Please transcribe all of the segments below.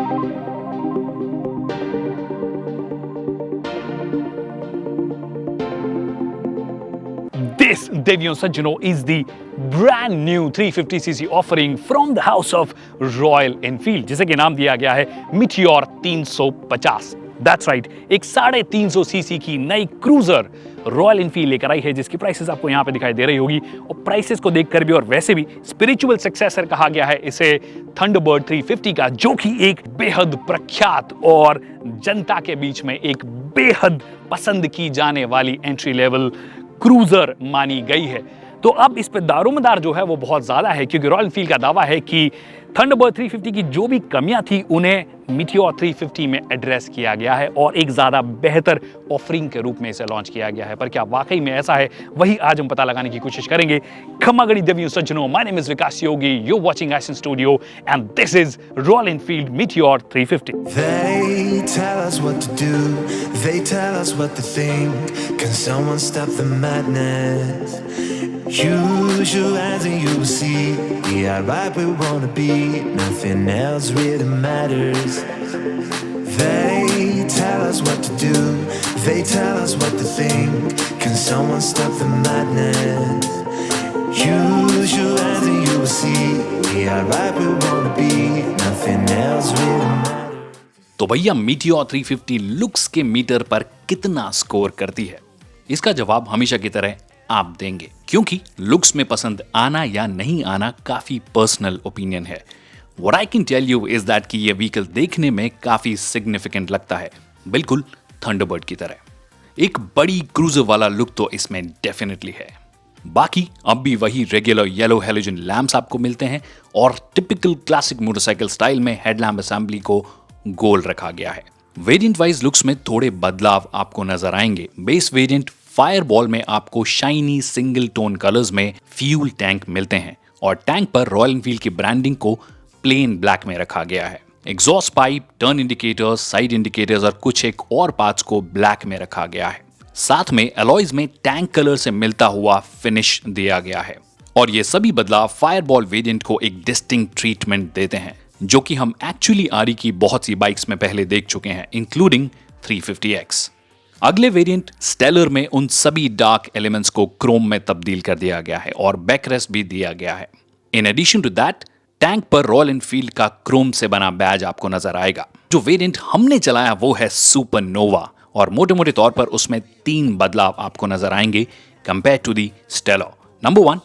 This, Deviyon Sajjano, is the brand new 350cc offering from the house of Royal Enfield, जिसे कि नाम दिया गया है Meteor 350। That's right, एक 350 सीसी की नई क्रूजर रॉयल एनफील्ड लेकर आई है, जिसकी प्राइसेस आपको यहाँ पे दिखाई दे रही होगी। और प्राइसेस को देखकर भी और वैसे भी स्पिरिचुअल सक्सेसर कहा गया है इसे थंडरबर्ड 350 का, जो कि एक बेहद प्रख्यात और जनता के बीच में एक बेहद पसंद की जाने वाली एंट्री लेवल क्रूजर मानी गई है। तो अब इस पे दारोमदार जो है वो बहुत ज्यादा है, क्योंकि रॉयल एनफील्ड का दावा है कि थंडरबर्ड 350 की जो भी कमियां थी उन्हें मीटियोर 350 में एड्रेस किया गया है और एक ज्यादा बेहतर ऑफरिंग के रूप में इसे लॉन्च किया गया है। पर क्या वाकई में ऐसा है, वही आज हम पता लगाने की कोशिश करेंगे। खमागड़ी देवियों सज्जनों, my name is Vikas Yogi, you watching आइसन studio and this is Royal Enfield Meteor 350। They tell us what to do, they tell us what to think. Can someone stop the madness? Use your hands and you will see. Yeah, right where we wanna be. Nothing else really matters. They tell us what to do, they tell us what to think. Can someone stop the madness? Use your hands and you will see. Yeah, right where we wanna be. Nothing else really matters. तो भैया meteor 350 looks के metre पर कितना score करती है? इसका जवाब हमेशा की तरह आप देंगे, क्योंकि लुक्स में पसंद आना या नहीं आना काफी पर्सनल ओपिनियन है। What I can tell you is that कि ये व्हीकल देखने में काफी सिग्निफिकेंट लगता है, बिल्कुल थंडरबर्ड की तरह। एक बड़ी क्रूजर वाला लुक तो इसमें डेफिनेटली है। बाकी अब भी वही रेगुलर येलो हैलोजन लैंप्स आपको मिलते हैं और टिपिकल क्लासिक मोटरसाइकिल स्टाइल में हेडलैम्प असेंबली को गोल रखा गया है। वेरिएंट वाइज लुक्स में थोड़े बदलाव आपको नजर आएंगे। बेस वेरिएंट फायरबॉल में आपको शाइनी सिंगल टोन कलर्स में फ्यूल टैंक मिलते हैं और टैंक पर रॉयल एनफील्ड की ब्रांडिंग को प्लेन ब्लैक में रखा गया है। Exhaust pipe, turn indicators, side indicators और कुछ एक और पार्ट्स को ब्लैक में रखा गया है। साथ में अलॉयज में टैंक कलर से मिलता हुआ फिनिश दिया गया है और ये सभी बदलाव फायरबॉल वेरिएंट को एक डिस्टिंक्ट ट्रीटमेंट देते हैं, जो कि हम एक्चुअली आरी की बहुत सी बाइक्स में पहले देख चुके हैं, इंक्लूडिंग 350X। अगले वेरिएंट स्टेलर में उन सभी डार्क एलिमेंट्स को क्रोम में तब्दील कर दिया गया है और बैकरेस्ट भी दिया गया है। In addition to that, tank पर रॉयल एनफील्ड का क्रोम से बना बैज आपको नजर आएगा। जो वेरिएंट हमने चलाया वो है सुपरनोवा और मोटे मोटे तौर पर उसमें 3 बदलाव आपको नजर आएंगे compare to the Stellar. Number 1,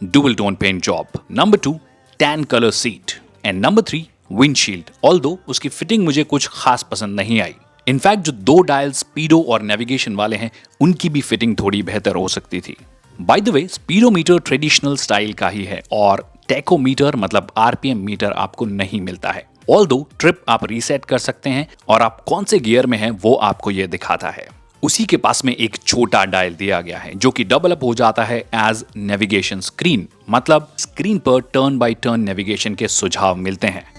dual tone paint job. Number 2, tan colour seat and number 3, windshield. Although उसकी फिटिंग मुझे कुछ खास पसंद नहीं आई। इनफैक्ट जो 2 डायल स्पीडो और नेविगेशन वाले हैं उनकी भी फिटिंग थोड़ी बेहतर हो सकती थी। By the way, speedometer traditional style का ही है और टेकोमीटर मतलब आरपीएम मीटर आपको नहीं मिलता है। ऑल्दो ट्रिप आप रीसेट कर सकते हैं और आप कौन से गियर में हैं वो आपको ये दिखाता है। उसी के पास में एक छोटा डायल दिया गया है जो कि डबल अप हो जाता है एज नेविगेशन स्क्रीन, मतलब स्क्रीन पर टर्न बाय टर्न नेविगेशन के सुझाव मिलते हैं।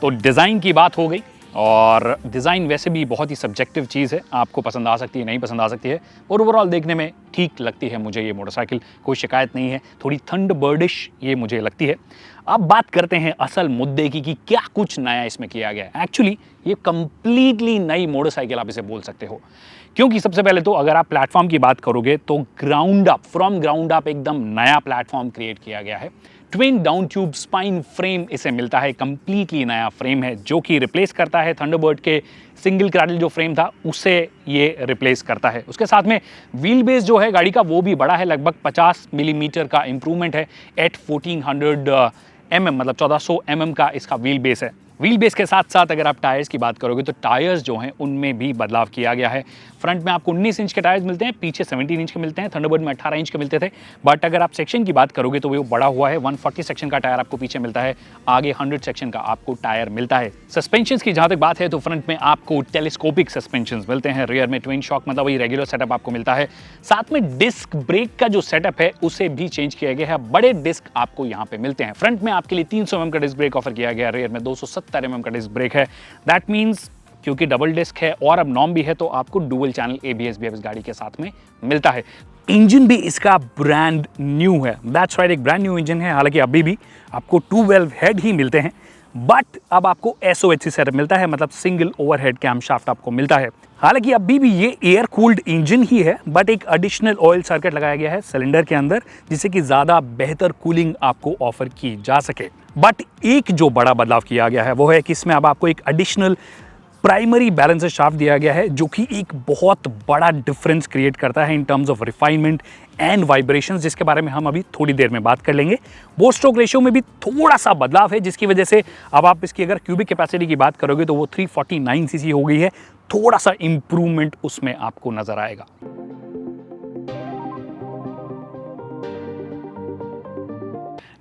तो डिज़ाइन की बात हो गई और डिज़ाइन वैसे भी बहुत ही सब्जेक्टिव चीज़ है, आपको पसंद आ सकती है, नहीं पसंद आ सकती है, और ओवरऑल देखने में ठीक लगती है मुझे ये मोटरसाइकिल, कोई शिकायत नहीं है, थोड़ी थंडरबर्डिश ये मुझे लगती है। अब बात करते हैं असल मुद्दे की कि क्या कुछ नया इसमें किया गया है। एक्चुअली ये कंप्लीटली नई मोटरसाइकिल आप इसे बोल सकते हो, क्योंकि सबसे पहले तो अगर आप प्लेटफॉर्म की बात करोगे तो फ्रॉम ग्राउंड अप एकदम नया प्लेटफॉर्म क्रिएट किया गया है। Twin down tube spine frame इसे मिलता है, कंप्लीटली नया फ्रेम है जो कि रिप्लेस करता है थंडरबर्ड के सिंगल क्रैडल जो फ्रेम था उसे ये रिप्लेस करता है। उसके साथ में व्हील बेस जो है गाड़ी का वो भी बड़ा है, लगभग 50 मिलीमीटर का इंप्रूवमेंट है एट 1400 mm, मतलब 1400 mm का इसका व्हील बेस है। व्हील बेस के साथ साथ अगर आप टायर्स की बात करोगे तो टायर्स जो हैं उनमें भी बदलाव किया गया है। फ्रंट में आपको 19 इंच के टायर्स मिलते हैं, पीछे 17 इंच के मिलते हैं, थंडरबर्ड में 18 इंच के मिलते थे, बट अगर आप सेक्शन की बात करोगे तो वो बड़ा हुआ है। 140 सेक्शन का टायर आपको पीछे मिलता है, आगे 100 सेक्शन का आपको टायर मिलता है। सस्पेंशन की जहां तक बात है तो फ्रंट में आपको टेलीस्कोपिक सस्पेंशन मिलते हैं, रियर में ट्विन शॉक मतलब वही रेगुलर सेटअप आपको मिलता है। साथ में डिस्क ब्रेक का जो सेटअप है उसे भी चेंज किया गया है, बड़े डिस्क आपको यहाँ पे मिलते हैं। फ्रंट में आपके लिए 300 mm का डिस्क ब्रेक ऑफर किया गया, रियर में 270 mm का डिस्क ब्रेक है। दैट मीन्स क्योंकि डबल डिस्क है और अब नॉर्म भी है तो आपको डुअल चैनल ABS भी इस गाड़ी के साथ में मिलता है। इंजन भी इसका ब्रांड न्यू है, दैट्स राइट, एक ब्रांड न्यू इंजन है। हालांकि अभी भी आपको 2 वेल्व हेड ही मिलते हैं, बट अब आपको SOHC सेटअप मिलता है, मतलब सिंगल ओवरहेड कैमशाफ्ट आपको मिलता है। हालांकि अभी भी ये एयर कूल्ड इंजन ही है, बट एक एडिशनल ऑयल सर्किट लगाया गया है सिलेंडर के अंदर, जिससे कि ज़्यादा बेहतर कूलिंग आपको ऑफर की जा सके। बट एक जो बड़ा बदलाव किया गया है वो है कि इसमें अब आपको एक एडिशनल प्राइमरी बैलेंसर शाफ्ट दिया गया है, जो कि एक बहुत बड़ा डिफरेंस क्रिएट करता है in terms of refinement and vibrations, जिसके बारे में हम अभी थोड़ी देर में बात कर लेंगे। बोर स्ट्रोक रेशियो में भी थोड़ा सा बदलाव है, जिसकी वजह से अब आप इसकी अगर क्यूबिक कैपेसिटी की बात करोगे तो वो 349 सीसी हो गई है। थोड़ा सा इंप्रूवमेंट उसमें आपको नजर आएगा।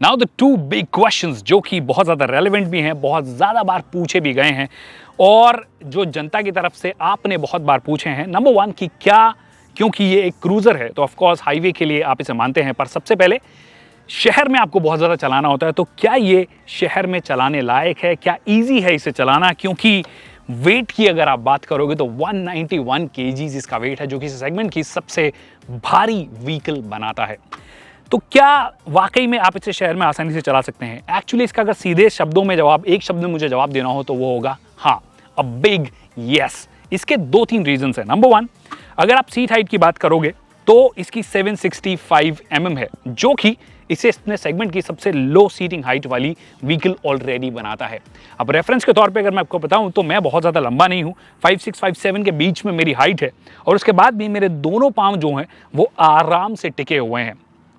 नाउ द 2 बिग क्वेश्चंस जो कि बहुत ज़्यादा रेलेवेंट भी हैं, बहुत ज़्यादा बार पूछे भी गए हैं और जो जनता की तरफ से आपने बहुत बार पूछे हैं। नंबर 1 कि क्या, क्योंकि ये एक क्रूज़र है तो ऑफ कोर्स हाईवे के लिए आप इसे मानते हैं, पर सबसे पहले शहर में आपको बहुत ज़्यादा चलाना होता है, तो क्या ये शहर में चलाने लायक है, क्या ईजी है इसे चलाना? क्योंकि वेट की अगर आप बात करोगे तो 191 kg इसका वेट है, जो कि इस सेगमेंट की सबसे भारी व्हीकल बनाता है। तो क्या वाकई में आप इसे शहर में आसानी से चला सकते हैं? एक्चुअली इसका अगर सीधे शब्दों में जवाब, एक शब्द में मुझे जवाब देना हो तो वो होगा हाँ, अ बिग यस। इसके 2-3 रीजंस हैं। नंबर 1, अगर आप सीट हाइट की बात करोगे तो इसकी 765 mm है, जो कि इसे अपने सेगमेंट की सबसे लो सीटिंग हाइट वाली व्हीकल ऑलरेडी बनाता है। अब रेफरेंस के तौर पे अगर मैं आपको बताऊं तो मैं बहुत ज़्यादा लंबा नहीं हूं, 5'6", 5'7" के बीच में मेरी हाइट है, और उसके बाद भी मेरे दोनों पाँव जो हैं वो आराम से टिके हुए हैं।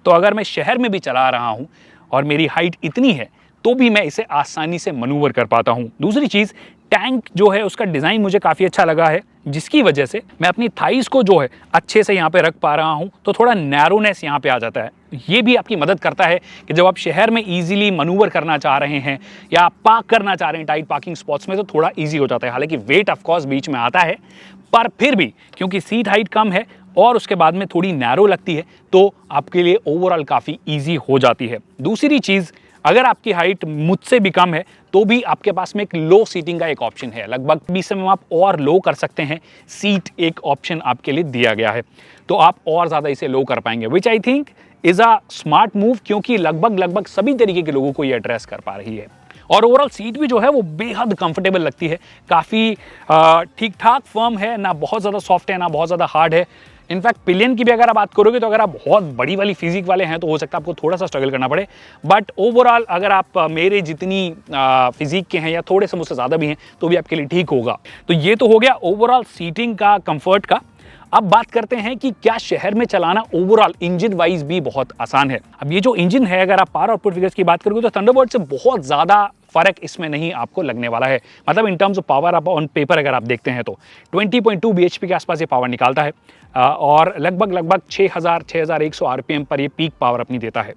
तो अगर मैं शहर में भी चला रहा हूं और मेरी हाइट इतनी है तो भी मैं इसे आसानी से मनूवर कर पाता हूं। दूसरी चीज़, टैंक जो है उसका डिज़ाइन मुझे काफ़ी अच्छा लगा है, जिसकी वजह से मैं अपनी थाइस को जो है अच्छे से यहाँ पे रख पा रहा हूँ, तो थोड़ा नैरोनेस यहाँ पे आ जाता है। ये भी आपकी मदद करता है कि जब आप शहर में इजीली मनूवर करना चाह रहे हैं या आप पार्क करना चाह रहे हैं टाइट पार्किंग स्पॉट्स में, तो थोड़ा ईजी हो जाता है। हालांकि वेट ऑफकोर्स बीच में आता है, पर फिर भी क्योंकि सीट हाइट कम है और उसके बाद में थोड़ी नैरो लगती है, तो आपके लिए ओवरऑल काफ़ी ईजी हो जाती है। दूसरी चीज़, अगर आपकी हाइट मुझसे भी कम है तो भी आपके पास में एक लो सीटिंग का एक ऑप्शन है, लगभग 20 mm आप और लो कर सकते हैं। सीट एक ऑप्शन आपके लिए दिया गया है, तो आप और ज़्यादा इसे लो कर पाएंगे, which I think is a smart move, क्योंकि लगभग सभी तरीके के लोगों को ये एड्रेस कर पा रही है। और ओवरऑल सीट भी जो है वो बेहद कंफर्टेबल लगती है, काफ़ी ठीक ठाक फर्म है, ना बहुत ज़्यादा सॉफ्ट है ना बहुत ज़्यादा हार्ड है। इनफैक्ट पिलियन की भी अगर आप बात करोगे तो अगर आप बहुत बड़ी वाली फिजिक वाले हैं तो हो सकता है आपको थोड़ा सा स्ट्रगल करना पड़े, बट ओवरऑल अगर आप मेरे जितनी फिजिक के हैं या थोड़े से मुझसे ज़्यादा भी हैं तो भी आपके लिए ठीक होगा। तो ये तो हो गया ओवरऑल सीटिंग का, कंफर्ट का। अब बात करते हैं कि क्या शहर में चलाना ओवरऑल इंजन वाइज भी बहुत आसान है। अब ये जो इंजन है, अगर आप पावर आउटपुट फिगर्स की बात करोगे तो थंडरबर्ड से बहुत ज़्यादा फर्क इसमें नहीं आपको लगने वाला है। मतलब इन टर्म्स ऑफ पावर आप ऑन पेपर अगर आप देखते हैं तो 20.2 bhp के आसपास ये पावर निकालता है और लगभग 6100 RPM पर ये पीक पावर अपनी देता है,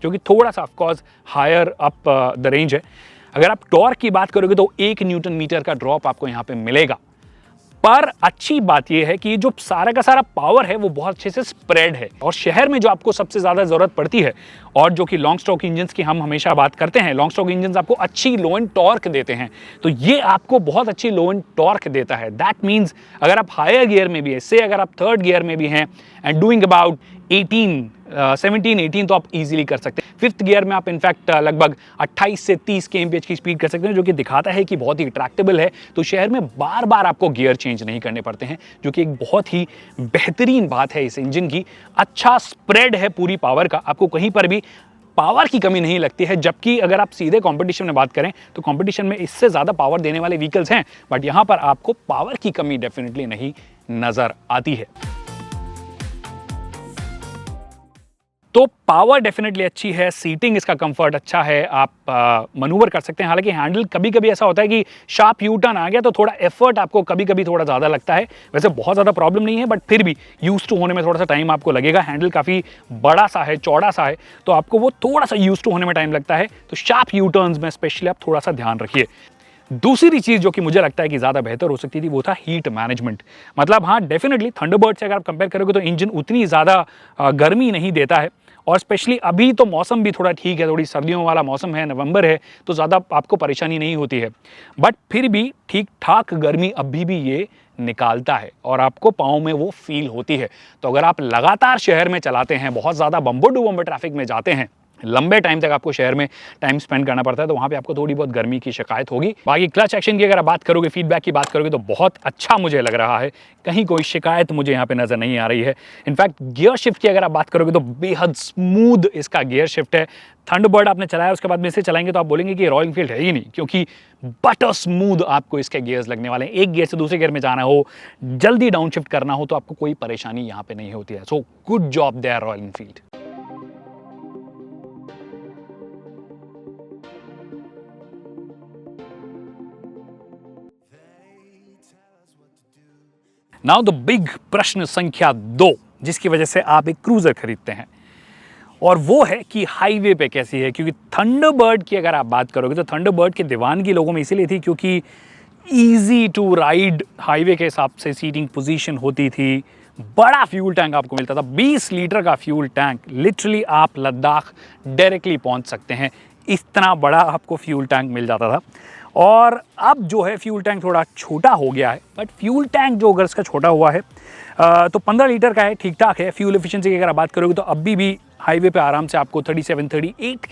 जो कि थोड़ा सा of course higher up the range है। अगर आप टॉर्क की बात करोगे तो 1 न्यूटन मीटर का ड्रॉप आपको यहाँ पे मिलेगा, पर अच्छी बात यह है कि ये जो सारा का सारा पावर है वो बहुत अच्छे से स्प्रेड है। और शहर में जो आपको सबसे ज़्यादा ज़रूरत पड़ती है और जो कि लॉन्ग स्ट्रोक इंजन्स की हम हमेशा बात करते हैं, लॉन्ग स्ट्रोक इंजन्स आपको अच्छी लो एंड टॉर्क देते हैं, तो ये आपको बहुत अच्छी लो एंड टॉर्क देता है। दैट मीन्स अगर आप हायर गियर में भी है, से अगर आप थर्ड गियर में भी हैं एंड डूइंग अबाउट 17-18 तो आप इजीली कर सकते हैं। फिफ्थ गियर में आप इनफैक्ट लगभग 28 से 30 kmph की स्पीड कर सकते हैं, जो कि दिखाता है कि बहुत ही ट्रैक्टेबल है। तो शहर में बार बार आपको गियर चेंज नहीं करने पड़ते हैं, जो कि एक बहुत ही बेहतरीन बात है इस इंजन की। अच्छा स्प्रेड है पूरी पावर का, आपको कहीं पर भी पावर की कमी नहीं लगती है। जबकि अगर आप सीधे कंपटीशन में बात करें तो कंपटीशन में इससे ज़्यादा पावर देने वाले व्हीकल्स हैं, बट यहाँ पर आपको पावर की कमी डेफिनेटली नहीं नज़र आती है। तो पावर डेफिनेटली अच्छी है, सीटिंग इसका कंफर्ट अच्छा है, आप मनूवर कर सकते हैं। हालांकि हैंडल कभी कभी ऐसा होता है कि शार्प यू टर्न आ गया तो थोड़ा एफर्ट आपको कभी कभी थोड़ा ज़्यादा लगता है। वैसे बहुत ज़्यादा प्रॉब्लम नहीं है, बट फिर भी यूज टू होने में थोड़ा सा टाइम आपको लगेगा। हैंडल काफ़ी बड़ा सा है, चौड़ा सा है, तो आपको वो थोड़ा सा यूज टू होने में टाइम लगता है। तो शार्प यू टर्न्स में स्पेशली आप थोड़ा सा ध्यान रखिए। दूसरी चीज़ जो कि मुझे लगता है कि ज़्यादा बेहतर हो सकती थी वो था हीट मैनेजमेंट। मतलब हाँ, डेफिनेटली थंडरबर्ड से अगर आप कंपेयर करोगे तो इंजन उतनी ज़्यादा गर्मी नहीं देता है, और स्पेशली अभी तो मौसम भी थोड़ा ठीक है, थोड़ी सर्दियों वाला मौसम है, नवंबर है, तो ज़्यादा आपको परेशानी नहीं होती है। बट फिर भी ठीक ठाक गर्मी अभी भी ये निकालता है और आपको पाँव में वो फील होती है। तो अगर आप लगातार शहर में चलाते हैं, बहुत ज़्यादा बम्पर टू बम्पर ट्रैफिक में जाते हैं, लंबे टाइम तक आपको शहर में टाइम स्पेंड करना पड़ता है, तो वहाँ पे आपको थोड़ी बहुत गर्मी की शिकायत होगी। बाकी क्लच एक्शन की अगर आप बात करोगे, फीडबैक की बात करोगे, तो बहुत अच्छा मुझे लग रहा है, कहीं कोई शिकायत मुझे यहाँ पे नज़र नहीं आ रही है। इनफैक्ट गियर शिफ्ट की अगर आप बात करोगे तो बेहद स्मूथ इसका गियर शिफ्ट है। थंडरबर्ड आपने चलाया, उसके बाद में इसे चलाएंगे तो आप बोलेंगे कि रॉयल एनफील्ड है ही नहीं, क्योंकि बटर स्मूथ आपको इसके गियर्स लगने वाले हैं। एक गियर से दूसरे गियर में जाना हो, जल्दी डाउन शिफ्ट करना हो, तो आपको कोई परेशानी यहाँ पे नहीं होती है। So good job there Royal Enfield. Now the big प्रश्न संख्या 2, जिसकी वजह से आप एक क्रूजर खरीदते हैं, और वो है कि हाईवे पे कैसी है। क्योंकि थंडरबर्ड की अगर आप बात करोगे तो थंडरबर्ड की दीवानगी लोगों में इसीलिए थी क्योंकि इजी टू राइड हाईवे के हिसाब से सीटिंग पोजीशन होती थी, बड़ा फ्यूल टैंक आपको मिलता था, 20 लीटर का फ्यूल टैंक। लिटरली आप लद्दाख डायरेक्टली पहुंच सकते हैं, इतना बड़ा आपको फ्यूल टैंक मिल जाता था। और अब जो है फ्यूल टैंक थोड़ा छोटा हो गया है, बट फ्यूल टैंक जो अगर इसका छोटा हुआ है तो 15 लीटर का है, ठीक ठाक है। फ्यूल एफिशिएंसी की अगर आप बात करोगे तो अभी भी हाईवे पे आराम से आपको 37-38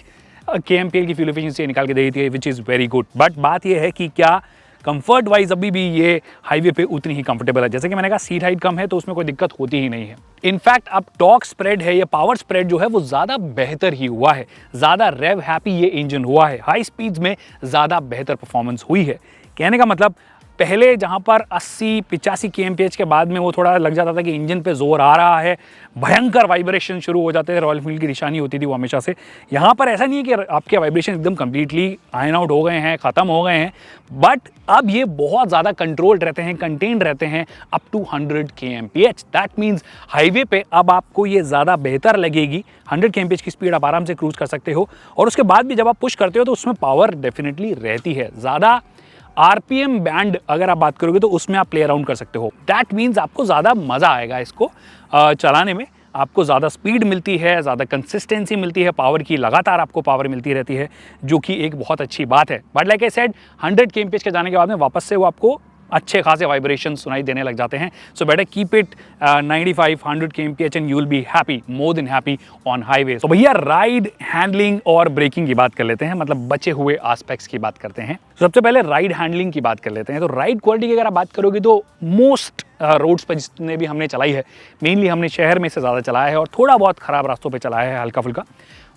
kmpl की फ्यूल एफिशिएंसी निकाल के दे देती है, which is very good. But बात यह है कि क्या कंफर्ट वाइज अभी भी ये हाईवे पे उतनी ही कंफर्टेबल है। जैसे कि मैंने कहा, सीट हाइट कम है तो उसमें कोई दिक्कत होती ही नहीं है। इनफैक्ट अब टॉर्क स्प्रेड है या पावर स्प्रेड जो है वो ज़्यादा बेहतर ही हुआ है, ज़्यादा रेव हैप्पी ये इंजन हुआ है, हाई स्पीड्स में ज़्यादा बेहतर परफॉर्मेंस हुई है। कहने का मतलब, पहले जहाँ पर 80-85 kmph के बाद में वो थोड़ा लग जाता था कि इंजन पे जोर आ रहा है, भयंकर वाइब्रेशन शुरू हो जाते थे, रॉयल एनफील्ड की निशानी होती थी वो हमेशा से। यहाँ पर ऐसा नहीं है कि आपके वाइब्रेशन एकदम कंप्लीटली आयन आउट हो गए हैं, ख़त्म हो गए हैं, बट अब ये बहुत ज़्यादा कंट्रोल्ड रहते हैं, कंटेन्ड रहते हैं up to 100 kmph। That means highway पे अब आपको ये ज़्यादा बेहतर लगेगी। 100 kmph की स्पीड आप आराम से क्रूज कर सकते हो, और उसके बाद भी जब आप पुश करते हो तो उसमें पावर डेफिनेटली रहती है। ज़्यादा आरपीएम बैंड अगर आप बात करोगे तो उसमें आप प्ले अराउंड कर सकते हो। दैट मीन्स आपको ज़्यादा मज़ा आएगा इसको चलाने में, आपको ज़्यादा स्पीड मिलती है, ज़्यादा कंसिस्टेंसी मिलती है, पावर की लगातार आपको पावर मिलती रहती है, जो कि एक बहुत अच्छी बात है। But like I said, 100 kmph के जाने के बाद में वापस से वो आपको अच्छे खासे वाइब्रेशन सुनाई देने लग जाते हैं। So better keep it 95-100 kmph and you will be happy, more than happy on highway. तो भैया राइड, हैंडलिंग और ब्रेकिंग की बात कर लेते हैं, मतलब बचे हुए एस्पेक्ट्स की बात करते हैं। सबसे पहले राइड हैंडलिंग की बात कर लेते हैं। तो राइड क्वालिटी की अगर आप बात करोगे तो मोस्ट रोड्स पर जितने भी हमने चलाई है, मेनली हमने शहर में से ज़्यादा चलाया है और थोड़ा बहुत ख़राब रास्तों पर चलाया है हल्का फुल्का,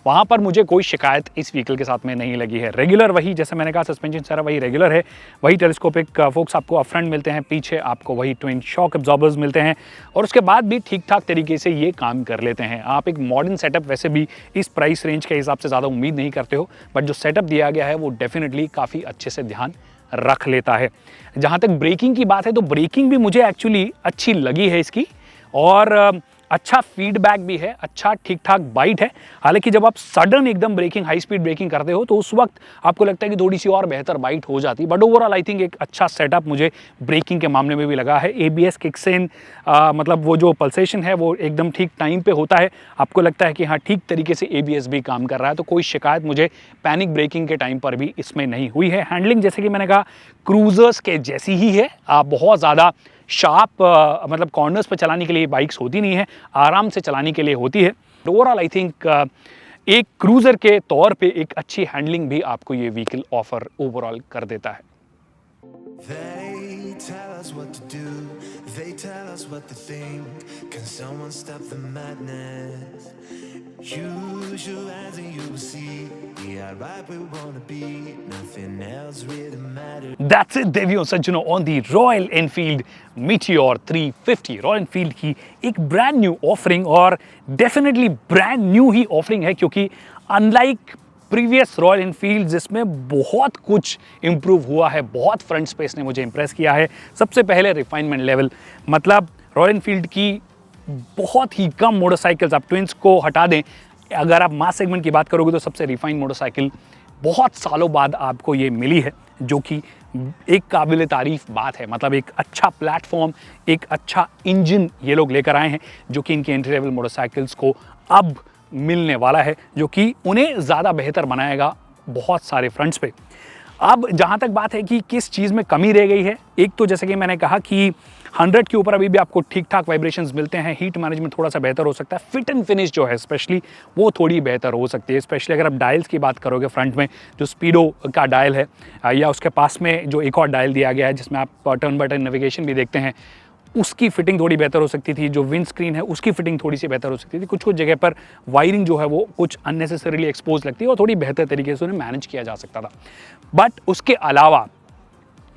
वहाँ पर मुझे कोई शिकायत इस व्हीकल के साथ में नहीं लगी है। रेगुलर वही, जैसे मैंने कहा, सस्पेंशन सारा वही रेगुलर है, वही टेलीस्कोपिक फोक्स आपको अप फ्रंट मिलते हैं, पीछे आपको वही ट्विन शॉक एब्जॉर्बर्स मिलते हैं, और उसके बाद भी ठीक ठाक तरीके से ये काम कर लेते हैं। आप एक मॉडर्न सेटअप वैसे भी इस प्राइस रेंज के हिसाब से ज़्यादा उम्मीद नहीं करते हो, बट जो सेटअप दिया गया है वो डेफिनेटली काफ़ी अच्छे से ध्यान रख लेता है। जहाँ तक ब्रेकिंग की बात है तो ब्रेकिंग भी मुझे एक्चुअली अच्छी लगी है इसकी, और अच्छा फीडबैक भी है, अच्छा ठीक ठाक बाइट है। हालांकि जब आप सडन एकदम ब्रेकिंग, हाई स्पीड ब्रेकिंग करते हो तो उस वक्त आपको लगता है कि थोड़ी सी और बेहतर बाइट हो जाती, बट ओवरऑल आई थिंक एक अच्छा सेटअप मुझे ब्रेकिंग के मामले में भी लगा है। ABS किक्स इन, मतलब वो जो पल्सेशन है वो एकदम ठीक टाइम पे होता है, आपको लगता है कि हाँ ठीक तरीके से ABS भी काम कर रहा है, तो कोई शिकायत मुझे पैनिक ब्रेकिंग के टाइम पर भी इसमें नहीं हुई है। हैंडलिंग जैसे कि मैंने कहा क्रूजर्स के जैसी ही है, आप बहुत ज़्यादा शार्प मतलब कॉर्नर्स पर चलाने के लिए बाइक्स होती नहीं है, आराम से चलाने के लिए होती है। ओवरऑल आई थिंक एक क्रूज़र के तौर पे एक अच्छी हैंडलिंग भी आपको ये व्हीकल ऑफर ओवरऑल कर देता है। They tell us what to do, they tell us what to think. Can someone stop the madness? Use your eyes and you will see. Yeah, right where we wanna be. Nothing else really matters. That's it, देवियों सज्जनों, on the Royal Enfield Meteor 350। Royal Enfield की एक brand new offering, और definitely brand new ही offering है, क्योंकि unlike previous royal Enfield जिसमें बहुत कुछ इम्प्रूव हुआ है, बहुत फ्रंट स्पेस ने मुझे इंप्रेस किया है। सबसे पहले रिफाइनमेंट लेवल, मतलब रॉयल एनफील्ड की बहुत ही कम मोटरसाइकिल्स, आप ट्विंस को हटा दें, अगर आप मास सेगमेंट की बात करोगे तो सबसे रिफाइंड मोटरसाइकिल बहुत सालों बाद आपको ये मिली है, जो कि एक काबिल तारीफ बात है। मतलब एक अच्छा प्लेटफॉर्म, एक अच्छा इंजन ये लोग लेकर आए हैं, जो कि इनके एंट्री लेवल मोटरसाइकिल्स को अब मिलने वाला है, जो कि उन्हें ज़्यादा बेहतर बनाएगा बहुत सारे फ्रंट्स पे। अब जहाँ तक बात है कि किस चीज़ में कमी रह गई है, एक तो जैसे कि मैंने कहा कि 100 के ऊपर अभी भी आपको ठीक ठाक वाइब्रेशंस मिलते हैं, हीट मैनेजमेंट थोड़ा सा बेहतर हो सकता है, फिट एंड फिनिश जो है स्पेशली वो थोड़ी बेहतर हो सकती है। स्पेशली अगर आप डायल्स की बात करोगे, फ्रंट में जो स्पीडो का डायल है या उसके पास में जो एक और डायल दिया गया है जिसमें आप टर्न बाय टर्न नेविगेशन भी देखते हैं, उसकी फिटिंग थोड़ी बेहतर हो सकती थी। जो विंड स्क्रीन है उसकी फिटिंग थोड़ी सी बेहतर हो सकती थी। कुछ कुछ जगह पर वायरिंग जो है वो कुछ अननेसेसरीली एक्सपोज लगती है और थोड़ी बेहतर तरीके से उन्हें मैनेज किया जा सकता था। बट उसके अलावा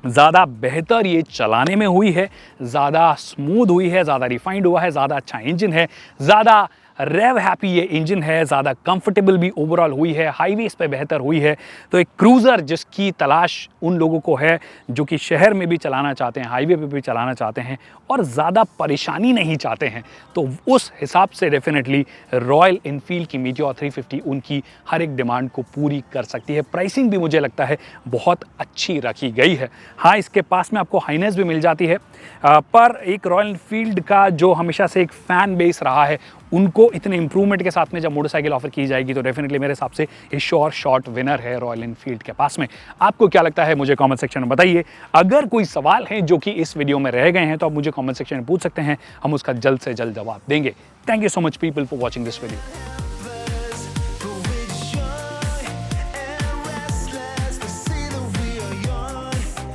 ज़्यादा बेहतर ये चलाने में हुई है, ज़्यादा स्मूथ हुई है, ज़्यादा रिफाइंड हुआ है, ज़्यादा अच्छा इंजन है, ज़्यादा रेव हैप्पी ये इंजन है, ज़्यादा कंफर्टेबल भी ओवरऑल हुई है, हाईवेज पे बेहतर हुई है। तो एक क्रूज़र जिसकी तलाश उन लोगों को है जो कि शहर में भी चलाना चाहते हैं, हाईवे पे भी चलाना चाहते हैं और ज़्यादा परेशानी नहीं चाहते हैं, तो उस हिसाब से डेफिनेटली रॉयल इनफील्ड की मीटियोर 350 उनकी हर एक डिमांड को पूरी कर सकती है। प्राइसिंग भी मुझे लगता है बहुत अच्छी रखी गई है। हाँ, इसके पास में आपको हाइनेस भी मिल जाती है, पर एक रॉयल इनफील्ड का जो हमेशा से एक फ़ैन बेस रहा है, उनको इतने इंप्रूवमेंट के साथ में जब मोटरसाइकिल ऑफर की जाएगी तो डेफिनेटली मेरे हिसाब से ये श्योर शॉट विनर है रॉयल इनफील्ड के पास में। आपको क्या लगता है मुझे कमेंट सेक्शन में बताइए। अगर कोई सवाल है जो कि इस वीडियो में रह गए हैं तो आप मुझे कमेंट सेक्शन में पूछ सकते हैं, हम उसका जल्द से जल्द जवाब देंगे। Thank you so much people for watching this video.